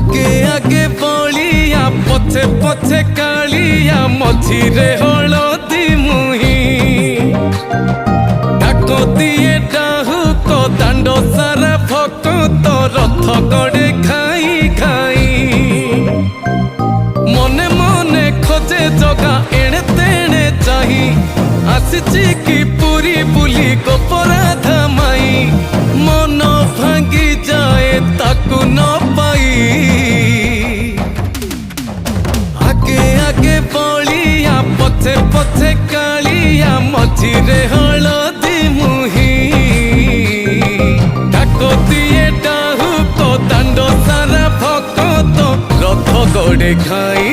आगे आगे बलिया पछे पछे कालिया मझिरे हलदी मुही डाक दिए डाहुक दांड सारा भक्त रथ गड़े खाई खाई मने मने खोजे जगा एणे तेणे चाही आसिची कि पुरी बुली गोपराधा माई मन भांगी जाए ताकू न पाई आगे आगे बलिया पछे पछे कालिया मझिरे हलदी मुही डाक दिए डाहुक दांड सारा भक्त रथ गड़े खाई